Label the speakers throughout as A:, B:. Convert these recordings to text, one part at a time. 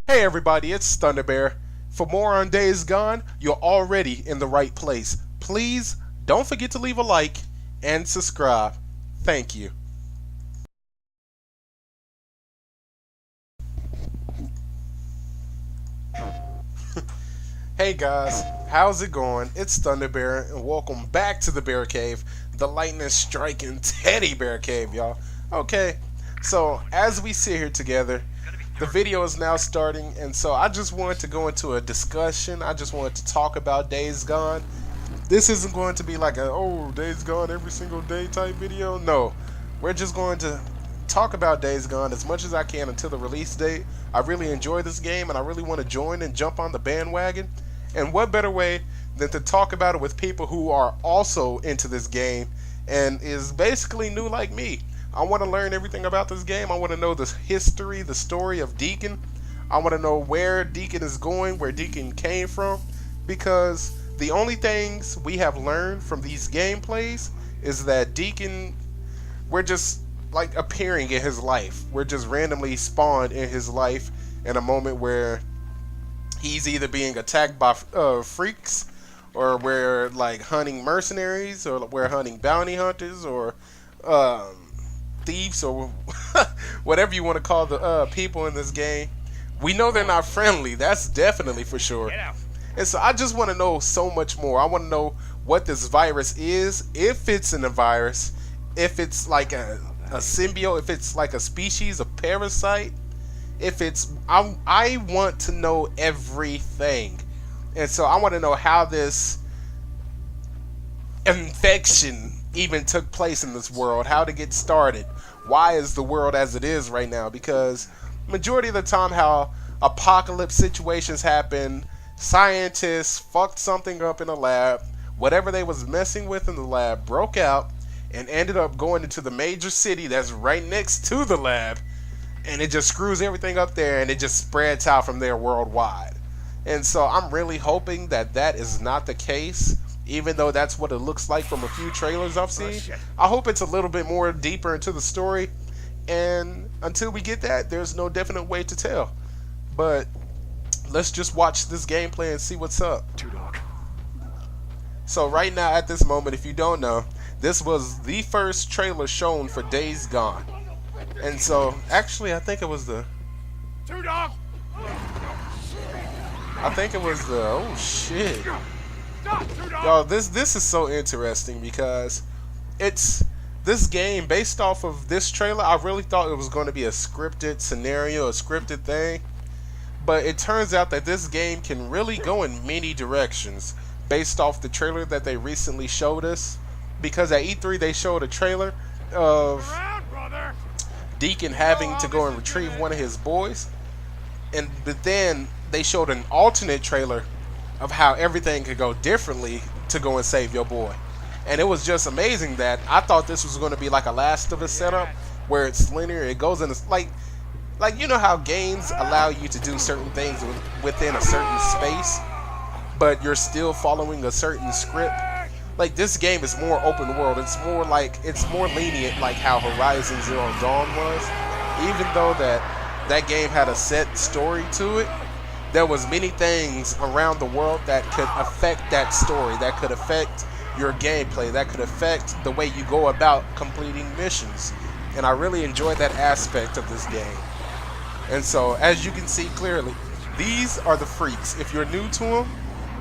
A: Hey everybody, it's Thunderbear. For more on Days Gone, you're already in the right place. Please don't forget to leave a like and subscribe. Thank you. Hey guys, how's it going? It's Thunderbear and welcome back to the Bear Cave, the lightning striking teddy bear cave, y'all. Okay, so as we sit here together, the video is now starting, and so I just wanted to go into a discussion. I just wanted to talk about Days Gone. This isn't going to be like a Days Gone every single day type video. No, we're just going to talk about Days Gone as much as I can until the release date. I really enjoy this game and I really want to join and jump on the bandwagon. And what better way than to talk about it with people who are also into this game and is basically new like me. I want to learn everything about this game. I want to know the history, the story of Deacon. I want to know where Deacon is going, where Deacon came from, because the only things we have learned from these gameplays is that Deacon, we're just like appearing in his life. We're just randomly spawned in his life in a moment where he's either being attacked by freaks, or we're like hunting mercenaries, or we're hunting bounty hunters, or thieves, or whatever you want to call the people in this game. We know they're not friendly. That's definitely for sure. And so I just want to know so much more. I want to know what this virus is, if it's a virus, if it's like a symbiote, if it's like a species, a parasite, if it's I want to know everything. And so I want to know how this infection even took place in this world, how to get started, why is the world as it is right now, because majority of the time how apocalypse situations happen, scientists fucked something up in a lab, whatever they was messing with in the lab broke out and ended up going into the major city that's right next to the lab, and it just screws everything up there and it just spreads out from there worldwide. And so I'm really hoping that that is not the case, even though that's what it looks like from a few trailers I've seen. I hope it's a little bit more deeper into the story, and until we get that, there's no definite way to tell. But let's just watch this gameplay and see what's up. So right now at this moment, if you don't know, this was the first trailer shown for Days Gone. And so actually I think it was the oh shit. Yo, this is so interesting because it's this game based off of this trailer. I really thought it was going to be a scripted scenario, a scripted thing, but it turns out that this game can really go in many directions based off the trailer that they recently showed us. Because at E3 they showed a trailer of Deacon having to go and retrieve one of his boys, but then they showed an alternate trailer of how everything could go differently to go and save your boy. And it was just amazing that I thought this was going to be like a Last of Us setup where it's linear. It goes in like you know how games allow you to do certain things within a certain space, but you're still following a certain script. Like this game is more open world. It's more lenient, like how Horizon Zero Dawn was. Even though that game had a set story to it, there was many things around the world that could affect that story, that could affect your gameplay, that could affect the way you go about completing missions. And I really enjoyed that aspect of this game. And so, as you can see clearly, these are the freaks. If you're new to them,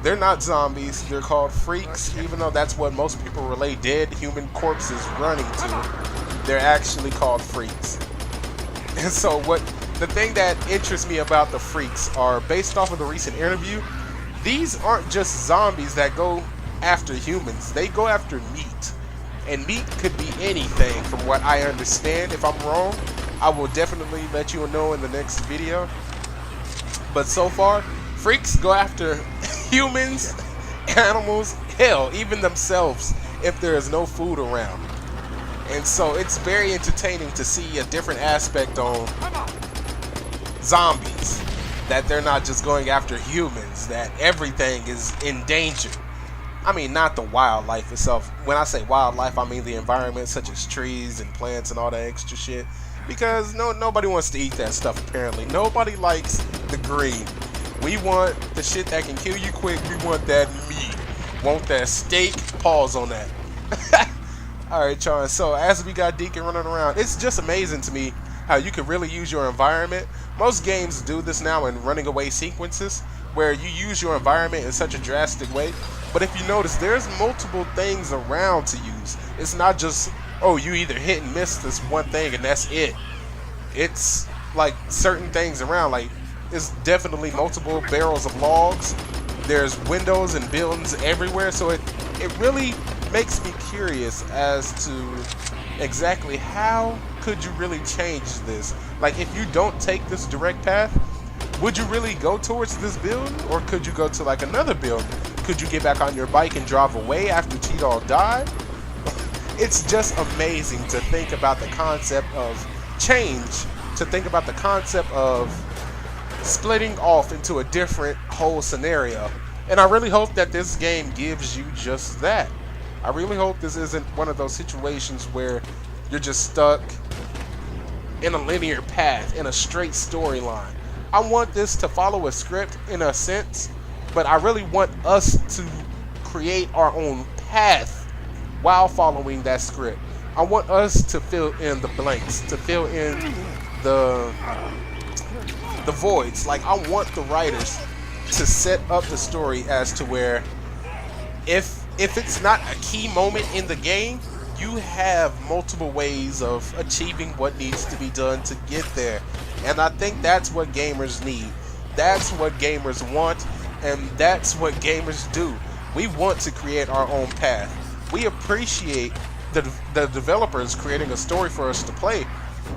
A: they're not zombies, they're called freaks, even though that's what most people relate dead human corpses running to. They're actually called freaks. And so the thing that interests me about the freaks are, based off of the recent interview, these aren't just zombies that go after humans, they go after meat. And meat could be anything from what I understand. If I'm wrong, I will definitely let you know in the next video. But so far, freaks go after humans, animals, hell, even themselves if there is no food around. And so it's very entertaining to see a different aspect on zombies, that they're not just going after humans, that everything is in danger. I mean, not the wildlife itself. When I say wildlife, I mean the environment, such as trees and plants and all that extra shit. Because nobody wants to eat that stuff, apparently. Nobody likes the green. We want the shit that can kill you quick. We want that meat. Want that steak? Pause on that. Alright, Sean. So as we got Deacon running around, it's just amazing to me how you can really use your environment. Most games do this now in running away sequences, where you use your environment in such a drastic way. But if you notice, there's multiple things around to use. It's not just, oh, you either hit and miss this one thing and that's it. It's like certain things around, like it's definitely multiple barrels of logs. There's windows and buildings everywhere, so it really makes me curious as to exactly how could you really change this. Like, if you don't take this direct path, would you really go towards this building, or could you go to like another building? Could you get back on your bike and drive away after T-Dog died? It's just amazing to think about the concept of change, to think about the concept of splitting off into a different whole scenario. And I really hope that this game gives you just that. I really hope this isn't one of those situations where you're just stuck in a linear path, in a straight storyline. I want this to follow a script in a sense, but I really want us to create our own path while following that script. I want us to fill in the blanks, to fill in the voids. Like, I want the writers to set up the story as to where if it's not a key moment in the game, you have multiple ways of achieving what needs to be done to get there. And I think that's what gamers need. That's what gamers want, and that's what gamers do. We want to create our own path. We appreciate the developers creating a story for us to play,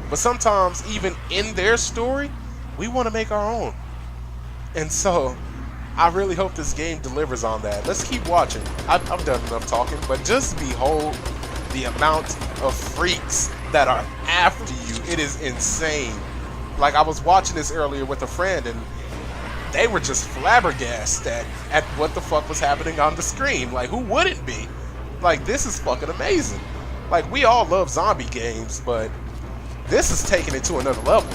A: but sometimes even in their story, we want to make our own. And so I really hope this game delivers on that. Let's keep watching. I've done enough talking, but just behold the amount of freaks that are after you. It is insane. Like, I was watching this earlier with a friend, and they were just flabbergasted at what the fuck was happening on the screen. Like, who wouldn't be? Like, this is fucking amazing. Like, we all love zombie games, but this is taking it to another level.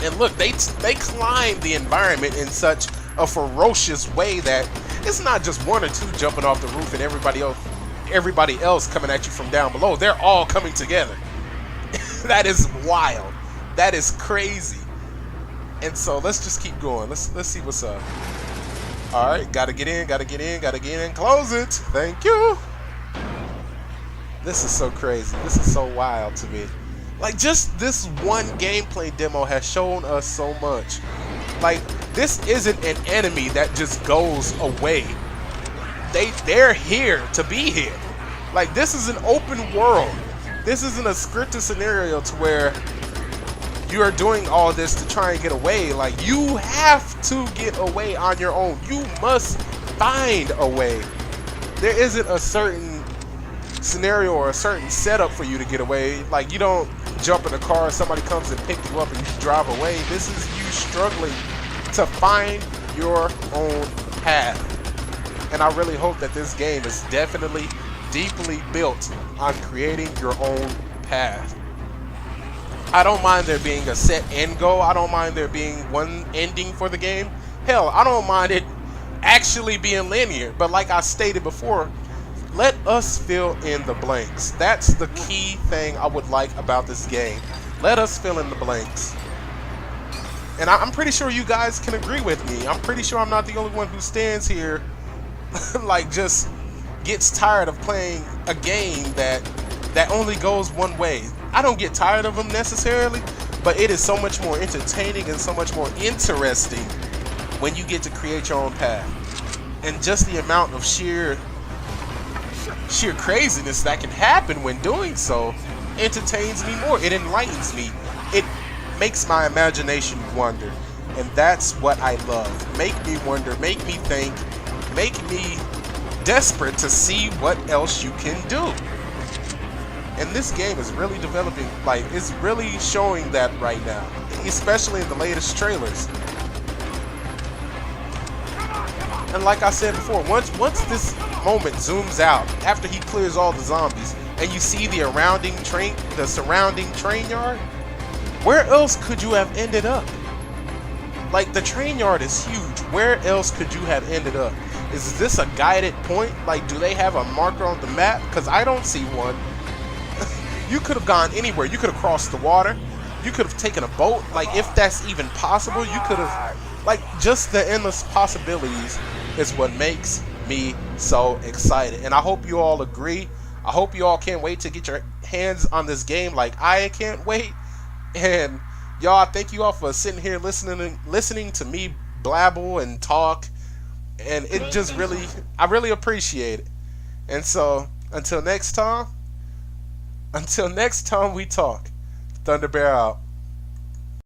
A: And look, they climb the environment in such a ferocious way that it's not just one or two jumping off the roof and everybody else coming at you from down below. They're all coming together. That is wild. That is crazy. And so let's just keep going. Let's see what's up. All right, gotta get in, close it. Thank you. This is so crazy. This is so wild to me. Like, just this one gameplay demo has shown us so much. Like, this isn't an enemy that just goes away. They're here to be here. Like, this is an open world. This isn't a scripted scenario to where you are doing all this to try and get away. Like, you have to get away on your own. You must find a way. There isn't a certain scenario or a certain setup for you to get away. Like, you don't jump in a car, somebody comes and pick you up and you drive away. This is you struggling to find your own path. And I really hope that this game is definitely deeply built on creating your own path. I don't mind there being a set end goal. I don't mind there being one ending for the game. Hell, I don't mind it actually being linear. But like I stated before, let us fill in the blanks. That's the key thing I would like about this game. Let us fill in the blanks. And I'm pretty sure you guys can agree with me. I'm pretty sure I'm not the only one who stands here like just gets tired of playing a game that only goes one way. I don't get tired of them necessarily, but it is so much more entertaining and so much more interesting when you get to create your own path. And just the amount of sheer craziness that can happen when doing so entertains me more. It enlightens me. It makes my imagination wander. And that's what I love. Make me wonder, make me think, make me desperate to see what else you can do. And this game is really developing, like, it's really showing that right now, especially in the latest trailers. And like I said before, once this moment zooms out, after he clears all the zombies, and you see the surrounding train yard, where else could you have ended up? Like, the train yard is huge. Where else could you have ended up? Is this a guided point? Like, do they have a marker on the map? Because I don't see one. You could have gone anywhere. You could have crossed the water. You could have taken a boat. Like, if that's even possible, you could have... Like, just the endless possibilities is what makes me so excited. And I hope you all agree. I hope you all can't wait to get your hands on this game like I can't wait. And y'all, thank you all for sitting here listening to me blabble and talk. And it just really, I really appreciate it. And so, until next time we talk, Thunder Bear out.